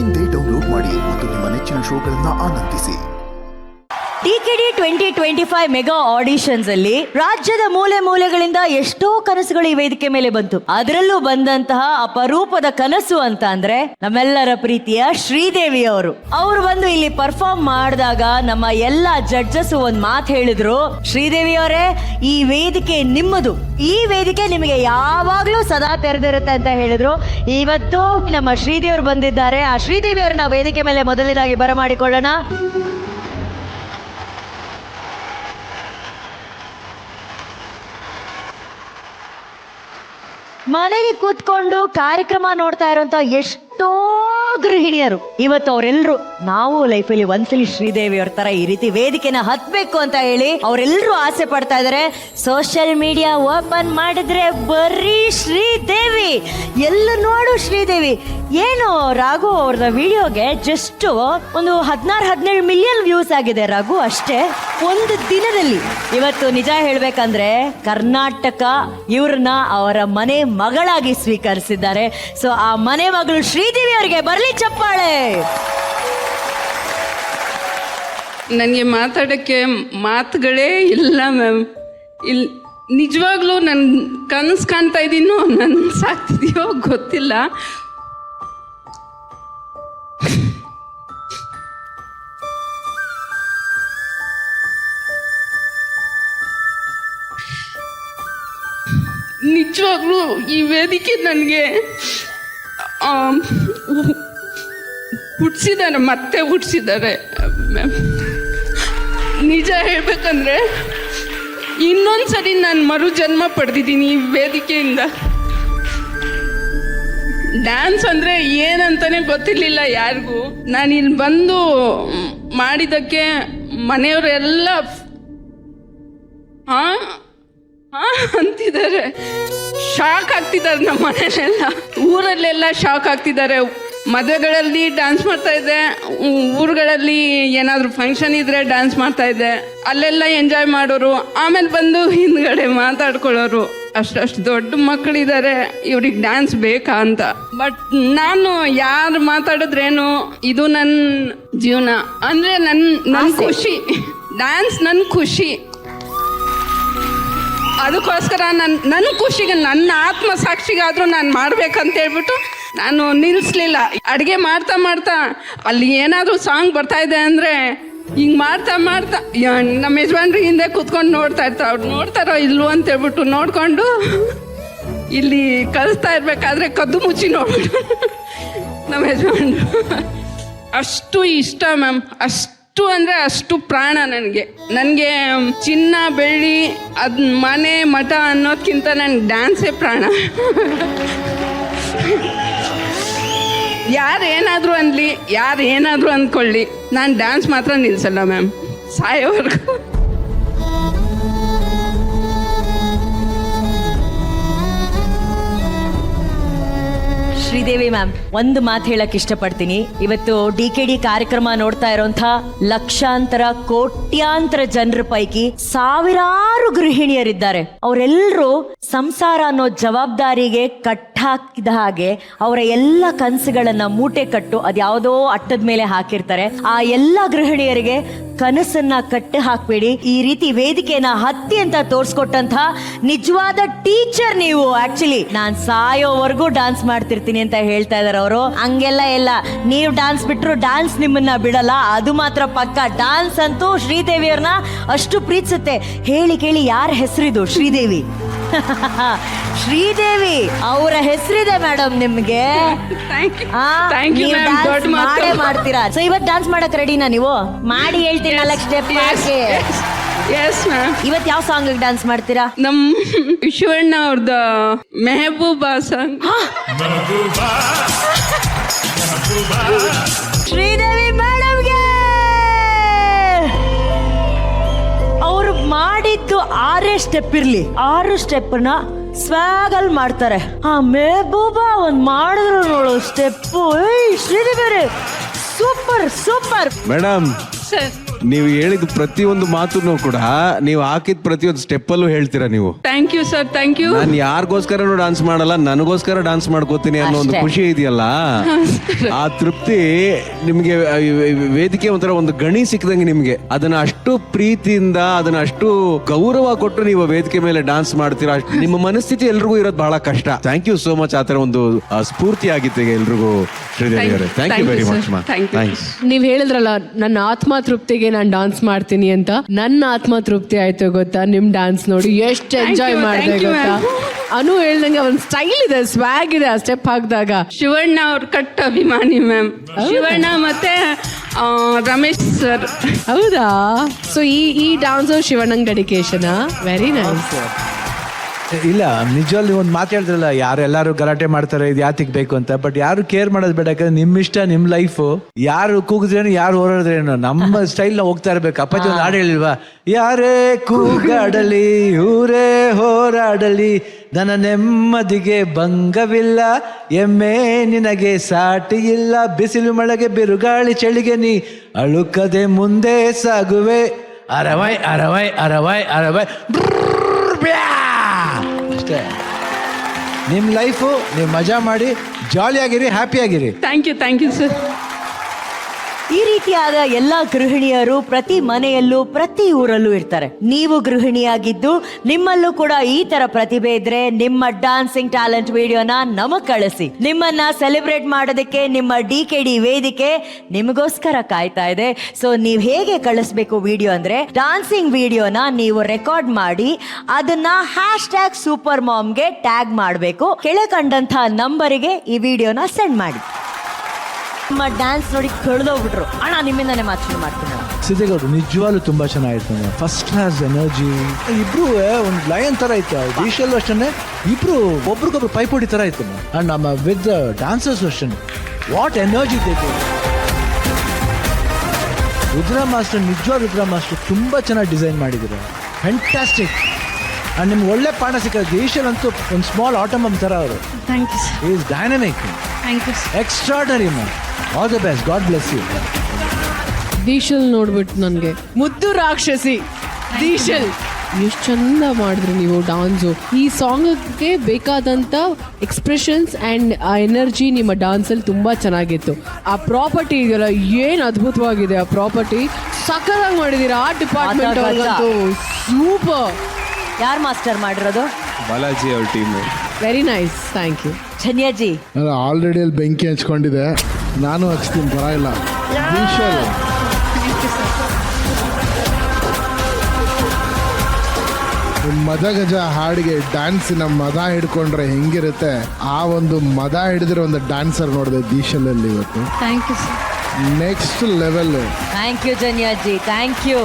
ಇಂದೇ ಡೌನ್ಲೋಡ್ ಮಾಡಿ ಮತ್ತು ನಿಮ್ಮ ನೆಚ್ಚಿನ ಶೋಗಳನ್ನ ಆನಂದಿಸಿ. ಡಿಕೆಡಿ 2025 ಮೆಗಾ ಆಡಿಷನ್ಸ್ ಅಲ್ಲಿ ರಾಜ್ಯದ ಮೂಲೆ ಮೂಲೆಗಳಿಂದ ಎಷ್ಟೋ ಕನಸುಗಳು ಈ ವೇದಿಕೆ ಮೇಲೆ ಬಂತು. ಅದರಲ್ಲೂ ಬಂದಂತಹ ಅಪರೂಪದ ಕನಸು ಅಂತ ಅಂದ್ರೆ ನಮ್ಮೆಲ್ಲರ ಪ್ರೀತಿಯ ಶ್ರೀದೇವಿ ಅವರು ಬಂದು ಇಲ್ಲಿ ಪರ್ಫಾರ್ಮ್ ಮಾಡಿದಾಗ ನಮ್ಮ ಎಲ್ಲ ಜಡ್ಜಸ್ ಒಂದ್ ಮಾತು ಹೇಳಿದ್ರು, ಶ್ರೀದೇವಿ ಅವರೇ ಈ ವೇದಿಕೆ ನಿಮ್ಮದು, ಈ ವೇದಿಕೆ ನಿಮಗೆ ಯಾವಾಗ್ಲೂ ಸದಾ ತೆರೆದಿರುತ್ತೆ ಅಂತ ಹೇಳಿದ್ರು. ಇವತ್ತು ನಮ್ಮ ಶ್ರೀದೇವಿ ಅವರು ಬಂದಿದ್ದಾರೆ. ಆ ಶ್ರೀದೇವಿ ಅವ್ರನ್ನ ವೇದಿಕೆ ಮೇಲೆ ಮೊದಲನೇದಾಗಿ ಬರಮಾಡಿಕೊಳ್ಳೋಣ. ಮನೆಗೆ ಕೂತ್ಕೊಂಡು ಕಾರ್ಯಕ್ರಮ ನೋಡ್ತಾ ಇರುವಂತ ಎಷ್ಟೋ ಗೃಹಿಣಿಯರು ಇವತ್ತು ಅವರೆಲ್ಲರೂ ನಾವು ಲೈಫಲ್ಲಿ ಒಂದ್ಸಲಿ ಶ್ರೀದೇವಿ ಅವ್ರ ತರ ಈ ರೀತಿ ವೇದಿಕೆನ ಹತ್ಬೇಕು ಅಂತ ಹೇಳಿ ಅವರೆಲ್ಲರೂ ಆಸೆ ಪಡ್ತಾ ಇದಾರೆ. ಸೋಷಿಯಲ್ ಮೀಡಿಯಾ ಓಪನ್ ಮಾಡಿದ್ರೆ ಬರೀ ಶ್ರೀದೇವಿ, ಎಲ್ಲ ನೋಡು ಶ್ರೀದೇವಿ. ಏನು ರಾಘು ಅವ್ರದ ವಿಡಿಯೋಗೆ ಜಸ್ಟ್ ಒಂದು 16-17 ಮಿಲಿಯನ್ ವ್ಯೂಸ್ ಆಗಿದೆ ರಾಘು, ಅಷ್ಟೇ ಒಂದು ದಿನದಲ್ಲಿ. ಇವತ್ತು ನಿಜ ಹೇಳ್ಬೇಕಂದ್ರೆ ಕರ್ನಾಟಕ ಇವ್ರನ್ನ ಅವರ ಮನೆ ಮಗಳಾಗಿ ಸ್ವೀಕರಿಸಿದ್ದಾರೆ. ಸೊ ಆ ಮನೆ ಮಗಳು ಶ್ರೀದೇವಿ ಅವರಿಗೆ ಬರ್ಲಿ ಚಪ್ಪಾಳೆ. ನನಗೆ ಮಾತಾಡೋಕ್ಕೆ ಮಾತುಗಳೇ ಇಲ್ಲ ಮ್ಯಾಮ್. ನಿಜವಾಗ್ಲೂ ನನ್ನ ಕನಸು ಕಾಣ್ತಾ ಇದ್ದೀನೋ ನನ್ನ ಸಾಕ್ತಿದೆಯೋ ಗೊತ್ತಿಲ್ಲ. ನಿಜವಾಗ್ಲೂ ಈ ವೇದಿಕೆ ನನಗೆ ಹುಟ್ಟಿಸಿದ್ದಾರೆ, ಮತ್ತೆ ಹುಟ್ಟಿಸಿದ್ದಾರೆ ಮ್ಯಾಮ್. ನಿಜ ಹೇಳ್ಬೇಕಂದ್ರೆ ಇನ್ನೊಂದ್ಸರಿ ನಾನು ಮರು ಜನ್ಮ ಪಡೆದಿದ್ದೀನಿ ಈ ವೇದಿಕೆಯಿಂದ. ಡ್ಯಾನ್ಸ್ ಅಂದರೆ ಏನಂತಾನೆ ಗೊತ್ತಿರಲಿಲ್ಲ ಯಾರಿಗೂ. ನಾನು ಇಲ್ಲಿ ಬಂದು ಮಾಡಿದ್ದಕ್ಕೆ ಮನೆಯವರೆಲ್ಲ ಹಾಂ ಅಂತಿದ್ದಾರೆ, ಶಾಕ್ ಆಗ್ತಿದ್ದಾರೆ. ನಮ್ಮ ಮನೆಯಲ್ಲೆಲ್ಲ ಊರಲ್ಲೆಲ್ಲ ಶಾಕ್ ಆಗ್ತಿದ್ದಾರೆ. ಮದುವೆಗಳಲ್ಲಿ ಡ್ಯಾನ್ಸ್ ಮಾಡ್ತಾ ಇದ್ದೆ, ಊರುಗಳಲ್ಲಿ ಏನಾದರೂ ಫಂಕ್ಷನ್ ಇದ್ದರೆ ಡ್ಯಾನ್ಸ್ ಮಾಡ್ತಾ ಇದ್ದೆ, ಅಲ್ಲೆಲ್ಲ ಎಂಜಾಯ್ ಮಾಡೋರು. ಆಮೇಲೆ ಬಂದು ಹಿಂದ್ಗಡೆ ಮಾತಾಡ್ಕೊಳ್ಳೋರು, ಅಷ್ಟು ದೊಡ್ಡ ಮಕ್ಕಳಿದ್ದಾರೆ, ಇವ್ರಿಗೆ ಡ್ಯಾನ್ಸ್ ಬೇಕಾ ಅಂತ. ಬಟ್ ನಾನು ಯಾರು ಮಾತಾಡಿದ್ರೇನು, ಇದು ನನ್ನ ಜೀವನ ಅಂದರೆ ನನ್ನ ಖುಷಿ, ಡ್ಯಾನ್ಸ್ ನನ್ನ ಖುಷಿ. ಅದಕ್ಕೋಸ್ಕರ ನನ್ನ ಖುಷಿಗೆ, ನನ್ನ ಆತ್ಮಸಾಕ್ಷಿಗಾದರೂ ನಾನು ಮಾಡ್ಬೇಕಂತ ಹೇಳ್ಬಿಟ್ಟು ನಾನು ನಿಲ್ಲಿಸ್ಲಿಲ್ಲ. ಅಡುಗೆ ಮಾಡ್ತಾ ಮಾಡ್ತಾ ಅಲ್ಲಿ ಏನಾದರೂ ಸಾಂಗ್ ಬರ್ತಾ ಇದೆ ಅಂದರೆ ಹಿಂಗೆ ಮಾಡ್ತಾ ಮಾಡ್ತಾ ನಮ್ಮ ಯಜಮಾನ್ರಿಗೆ ಹಿಂದೆ ಕೂತ್ಕೊಂಡು ನೋಡ್ತಾ ಇರ್ತಾರೆ. ಅವ್ರು ನೋಡ್ತಾರೋ ಇಲ್ವೋ ಅಂತ ಹೇಳ್ಬಿಟ್ಟು ನೋಡಿಕೊಂಡು ಇಲ್ಲಿ ಕಲಿಸ್ತಾ ಇರಬೇಕಾದ್ರೆ ಕದ್ದು ಮುಚ್ಚಿ ನೋಡ್ಬಿಟ್ಟು ನಮ್ಮ ಯಜಮಾನ್ರು. ಅಷ್ಟು ಇಷ್ಟ ಮ್ಯಾಮ್, ಅಷ್ಟು ಅಂದರೆ ಅಷ್ಟು ಪ್ರಾಣ ನನಗೆ ಚಿನ್ನ ಬೆಳ್ಳಿ ಅದು ಮನೆ ಮಠ ಅನ್ನೋದಕ್ಕಿಂತ ನನಗೆ ಡ್ಯಾನ್ಸೇ ಪ್ರಾಣ. ಯಾರೇನಾದರೂ ಅನ್ನಲಿ, ಯಾರೇನಾದರೂ ಅಂದ್ಕೊಳ್ಳಿ, ನಾನು ಡ್ಯಾನ್ಸ್ ಮಾತ್ರ ನಿಲ್ಲಿಸಲ್ಲ ಮ್ಯಾಮ್, ಸಾಯೋವರೆಗೂ. ಶ್ರೀದೇವಿ ಮ್ಯಾಮ್, ಒಂದು ಮಾತು ಹೇಳಕ್ ಇಷ್ಟಪಡ್ತೀನಿ. ಇವತ್ತು ಡಿಕೆಡಿ ಕಾರ್ಯಕ್ರಮ ನೋಡ್ತಾ ಇರೋಂಥ ಲಕ್ಷಾಂತರ ಕೋಟ್ಯಾಂತರ ಜನರ ಪೈಕಿ ಸಾವಿರಾರು ಗೃಹಿಣಿಯರಿದ್ದಾರೆ. ಅವರೆಲ್ಲರೂ ಸಂಸಾರ ಅನ್ನೋ ಜವಾಬ್ದಾರಿಗೆ ಕಟ್ಟಾಕಿದ ಹಾಗೆ ಅವರ ಎಲ್ಲ ಕನಸುಗಳನ್ನ ಮೂಟೆ ಕಟ್ಟು ಅದ್ಯಾವುದೋ ಅಟ್ಟದ ಮೇಲೆ ಹಾಕಿರ್ತಾರೆ. ಆ ಎಲ್ಲ ಗೃಹಿಣಿಯರಿಗೆ ಕನಸನ್ನ ಕಟ್ಟಿ ಹಾಕ್ಬೇಡಿ, ಈ ರೀತಿ ವೇದಿಕೆನ ಹತ್ತಿ ಅಂತ ತೋರ್ಸ್ಕೊಟ್ಟಂತ ನಿಜವಾದ ಟೀಚರ್ ನೀವು. ಆಕ್ಚುಲಿ ನಾನ್ ಸಾಯೋವರೆಗೂ ಡಾನ್ಸ್ ಮಾಡ್ತಿರ್ತೀನಿ ಅಂತ ಹೇಳ್ತಾ ಇದಾರೆ ಅವರು. ಹಂಗೆಲ್ಲ ಇಲ್ಲ, ನೀವು ಡಾನ್ಸ್ ಬಿಟ್ರು ಡಾನ್ಸ್ ನಿಮ್ಮನ್ನ ಬಿಡಲ್ಲ, ಅದು ಮಾತ್ರ ಪಕ್ಕ. ಡಾನ್ಸ್ ಅಂತೂ ಶ್ರೀದೇವಿ ಅವ್ರನ್ನ ಅಷ್ಟು ಪ್ರೀತಿಸುತ್ತೆ. ಹೇಳಿ ಕೇಳಿ ಯಾರ ಹೆಸರಿದು? ಶ್ರೀದೇವಿ. ಶ್ರೀದೇವಿ ಅವರ ಹೆಸರಿದೆ ಮೇಡಮ್ ನಿಮ್ಗೆ. ಮಾಡೇ ಮಾಡ್ತೀರಾ. ಸೊ ಇವತ್ತು ಡಾನ್ಸ್ ಮಾಡಕ್ ರೆಡಿನಾ ನೀವು? ಮಾಡಿ ಹೇಳ್ತೀನಿ 4 ಸ್ಟೆಪ್ ಹಾಕಿ. ಇವತ್ತು ಯಾವ ಸಾಂಗ್ ಡ್ಯಾನ್ಸ್ ಮಾಡ್ತೀರಾ? ನಮ್ಮ ವಿಶ್ವಣ್ಣ ಅವ್ರದ ಮೆಹಬೂಬಾ ಸಾಂಗ್. ಶ್ರೀದೇವಿ ಮೇಡಮ್ಗೆ ಅವ್ರು ಮಾಡಿದ್ದು 6 ಸ್ಟೆಪ್ ಇರ್ಲಿ, 6 ಸ್ಟೆಪ್ನ ಸ್ವಾಗಲ್ ಮಾಡ್ತಾರೆ. ಆ ಮೆಹಬೂಬಾ ಒಂದ್ ಮಾಡಿದ್ರು ನೋಡು step, Sridevi super super. Madam, sir ನೀವು ಹೇಳಿದ ಪ್ರತಿಯೊಂದು ಮಾತನ್ನು ಕೂಡ ನೀವು ಹಾಕಿದ ಪ್ರತಿಯೊಂದು ಸ್ಟೆಪ್ ಅಲ್ಲೂ ಹೇಳ್ತೀರಾ ನೀವು. Thank you sir, thank you. ನಾನು ಯಾರಿಗೋಸ್ಕರನೂ ಡಾನ್ಸ್ ಮಾಡಲ್ಲ, ನನಗೋಸ್ಕರ ಡಾನ್ಸ್ ಮಾಡ್ಕೋತೀನಿ ಅನ್ನೋ ಒಂದು ಅಷ್ಟೇ. ಖುಷಿ ಇದೆಯಲ್ಲ, ಆ ತೃಪ್ತಿ ನಿಮ್ಗೆ ವೇದಿಕೆ ಒಂಥರ ಒಂದು ಗಣಿ ಸಿಕ್ಕದಂಗೆ ನಿಮ್ಗೆ. ಅದನ್ನ ಅಷ್ಟು ಪ್ರೀತಿಯಿಂದ, ಅದನ್ನ ಅಷ್ಟು ಗೌರವ ಕೊಟ್ಟು ನೀವು ವೇದಿಕೆ ಮೇಲೆ ಡಾನ್ಸ್ ಮಾಡ್ತೀರಾ. ನಿಮ್ಮ ಮನಸ್ಥಿತಿ ಎಲ್ರಿಗೂ ಇರೋದು ಬಹಳ ಕಷ್ಟ. Thank you so much. ಆ ತರ ಒಂದು ಸ್ಫೂರ್ತಿ ಆಗಿತ್ತು ಈಗ ಎಲ್ರಿಗೂ. ಶ್ರೀದೇವಿ ಅವರೇ, ಥ್ಯಾಂಕ್ ಯು ವೆರಿ ಮಚ್ ಮಾ. ಥ್ಯಾಂಕ್ಸ್. ನೀವ್ ಹೇಳಿದ್ರಲ್ಲ ನನ್ನ ಆತ್ಮ ತೃಪ್ತಿಗೆ ನಾನು ಡಾನ್ಸ್ ಮಾಡ್ತೀನಿ ಅಂತ. ನನ್ನ ಆತ್ಮ ತೃಪ್ತಿ ಆಯ್ತು ಗೊತ್ತಾ ನಿಮ್ ಡಾನ್ಸ್ ನೋಡಿ. ಎಷ್ಟು ಎಂಜಾಯ್ ಮಾಡಿದೆ thank you, ಗೊತ್ತಾ. ಅನು ಹೇಳ್ದಂಗೆ ಒಂದ್ ಸ್ಟೈಲ್ ಇದೆ, ಸ್ವ್ಯಾಗ್ ಇದೆ ಆ ಸ್ಟೆಪ್ ಹಾಕಿದಾಗ. ಶಿವಣ್ಣ ಅವ್ರ ಕಟ್ ಅಭಿಮಾನಿ ಮ್ಯಾಮ್. ಶಿವಣ್ಣ ಮತ್ತೆ ರಮೇಶ್ ಸರ್. ಹೌದಾ? ಸೊ ಈ ಡಾನ್ಸ್ ಶಿವಣ್ಣಂಗ್ ಡೆಡಿಕೇಶನ್. Very nice. ಇಲ್ಲ, ನಿಜವಾಗ್ಲೂ ಒಂದು ಮಾತು ಹೇಳ್ತಾರಲ್ಲ, ಎಲ್ಲರೂ ಗಲಾಟೆ ಮಾಡ್ತಾರೆ ಇದು ಯಾತಿಗೆ ಬೇಕು ಅಂತ. ಬಟ್ ಯಾರು ಕೇರ್ ಮಾಡೋದು ಬೇಡ, ಯಾಕಂದ್ರೆ ನಿಮ್ಮ ಇಷ್ಟ, ನಿಮ್ಮ ಲೈಫು. ಯಾರು ಕೂಗಿದ್ರೇನು, ಯಾರು ಹೋರಾಡಿದ್ರೇನು, ನಮ್ಮ ಸ್ಟೈಲ್ ಹೋಗ್ತಾ ಇರ್ಬೇಕು. ಅಪ್ಪಾಜಿ ಒಂದು ಹಾಡು ಹೇಳಿಲ್ವಾ, ಯಾರೇ ಕೂಗಾಡಲಿ ಊರೇ ಹೋರಾಡಲಿ ನನ್ನ ನೆಮ್ಮದಿಗೆ ಭಂಗವಿಲ್ಲ, ಎಮ್ಮೆ ನಿನಗೆ ಸಾಟಿ ಇಲ್ಲ, ಬಿಸಿಲು ಮಳೆಗೆ ಬಿರುಗಾಳಿ ಚಳಿಗೆ ನೀ ಅಳುಕದೆ ಮುಂದೆ ಸಾಗುವೆ, ಅರವೈ ಅರವೈ ಅರವೈ ಅರವೈ. ಅಷ್ಟೇ. ನಿಮ್ಮ ಲೈಫು ನೀವು ಮಜಾ ಮಾಡಿ, ಜಾಲಿಯಾಗಿರಿ, ಹ್ಯಾಪಿಯಾಗಿರಿ. Thank you sir. ಈ ರೀತಿಯಾದ ಎಲ್ಲ ಗೃಹಿಣಿಯರು ಪ್ರತಿ ಮನೆಯಲ್ಲೂ ಪ್ರತಿ ಊರಲ್ಲೂ ಇರ್ತಾರೆ. ನೀವು ಗೃಹಿಣಿಯಾಗಿದ್ದು ನಿಮ್ಮಲ್ಲೂ ಕೂಡ ಈ ತರ ಪ್ರತಿಭೆ ಇದ್ರೆ ನಿಮ್ಮ ಡಾನ್ಸಿಂಗ್ ಟ್ಯಾಲೆಂಟ್ ವಿಡಿಯೋನ ನಮಗ್ ಕಳಿಸಿ. ನಿಮ್ಮನ್ನ ಸೆಲೆಬ್ರೇಟ್ ಮಾಡೋದಕ್ಕೆ ನಿಮ್ಮ DKD ವೇದಿಕೆ ನಿಮಗೋಸ್ಕರ ಕಾಯ್ತಾ ಇದೆ. ಸೊ ನೀವ್ ಹೇಗೆ ಕಳಿಸ್ಬೇಕು ವಿಡಿಯೋ ಅಂದ್ರೆ, ಡಾನ್ಸಿಂಗ್ ವಿಡಿಯೋನ ನೀವು ರೆಕಾರ್ಡ್ ಮಾಡಿ ಅದನ್ನ #supermomಗೆ ಟ್ಯಾಗ್ ಮಾಡಬೇಕು. ಕೆಳಕಂಡಂತ ನಂಬರಿಗೆ ಈ ವಿಡಿಯೋನ ಸೆಂಡ್ ಮಾಡಿ. ನಮ್ಮ ಡ್ಯಾನ್ಸ್ ನೋಡಿ ಕಳೆದೋಗ್ಬಿಟ್ರು. ಅಣ್ಣ ನಿಮ್ಮಿಂದಾನೆ ಮಾತು ಶುರು ಮಾಡ್ತೀನಿ. ಸಿದ್ದೇಗೌಡರು ನಿಜವಾಗ್ಲೂ ತುಂಬಾ ಚೆನ್ನಾಗಿತ್ತು. First class energy. ಇಬ್ರು ಒಂದು ಲಯನ್ ತರ ಇತ್ತು. ಡಿಶಲ್ಲೂ ಅಷ್ಟೇ, ಇಬ್ರು ಒಬ್ರಿಗೊಬ್ರು ಪೈಪೋಟಿ ತರ ಇತ್ತು. ಅಂಡ್ ನಮ್ಮ ವಿತ್ ಡ್ಯಾನ್ಸರ್ಸ್ ಅಷ್ಟೇ, ವಾಟ್ ಎನರ್ಜಿ ಇತ್ತು. ರುದ್ರಾ ಮಾಸ್ಟರ್, ನಿಜವಾದ ರುದ್ರಾ ಮಾಸ್ಟರ್ ತುಂಬಾ ಚೆನ್ನಾಗಿ ಡಿಸೈನ್ ಮಾಡಿದ್ರು. ಫ್ಯಾಂಟಾಸ್ಟಿಕ್. ಅಂಡ್ ನಿಮ್ಗೆ ಒಳ್ಳೆ ಪಾಠ ಸಿಕ್ಕಿದೆ. ದೇಶಲ್ಲಂತೂ ಒಂದು ಸ್ಮಾಲ್ ಆಟೋಮಮ್ ತರ ಅವರು. Thank you sir. Is dynamic, thank you sir. Extraordinary ma'am. All the best, God bless you. ದೀಶಲ್ ನೋಡ್ಬಿಟ್ಟು ನನಗೆ ಮುದ್ದು ರಾಕ್ಷಸಿ ದೀಶಲ್ ಎಷ್ಟು ಚಂದ ಮಾಡಿದ್ರಿ ನೀವು ಡಾನ್ಸು. ಈ ಸಾಂಗ್ಗೆ ಬೇಕಾದಂಥ ಎಕ್ಸ್ಪ್ರೆಷನ್ಸ್ ಆ್ಯಂಡ್ ಆ ಎನರ್ಜಿ ನಿಮ್ಮ ಡಾನ್ಸಲ್ಲಿ ತುಂಬ ಚೆನ್ನಾಗಿತ್ತು. ಆ ಪ್ರಾಪರ್ಟಿ ಇದೆಯಲ್ಲ, ಏನು ಅದ್ಭುತವಾಗಿದೆ ಆ ಪ್ರಾಪರ್ಟಿ. ಸಕ್ಕತ್ತಾಗಿ ಮಾಡಿದ್ದೀರಾ. ಆರ್ಟ್ ಡಿಪಾರ್ಟ್ಮೆಂಟ್ ಅವ್ರಿಗಂತೂ ಸೂಪರ್. ಯಾರು ಮಾಸ್ಟರ್ ಮಾಡಿರೋದು? ಬಾಲಾಜಿ ಅವ್ರ team. Very nice, thank you. ಧನ್ಯಾಜಿ. ನಾನು ಆಲ್ರೆಡಿ ಅಲ್ಲಿ ಬೆಂಕಿ ಹಚ್ಕೊಂಡಿದೆ, ನಾನು ಹಚ್ತೀನಿ, ಪರವಾಗಿಲ್ಲ. ಮದಗಜ ಹಾಡಿಗೆ ಡ್ಯಾನ್ಸಿನ ಮದ ಹಿಡ್ಕೊಂಡ್ರೆ ಹೆಂಗಿರುತ್ತೆ, ಆ ಒಂದು ಮದ ಹಿಡಿದಿರೋ ಒಂದು ಡ್ಯಾನ್ಸರ್ ನೋಡಿದೆ ದೀಶಲಲ್ಲಿ ಇವತ್ತು. Thank you sir. Next level. Thank you ಧನ್ಯಾಜಿ, ಥ್ಯಾಂಕ್ ಯು.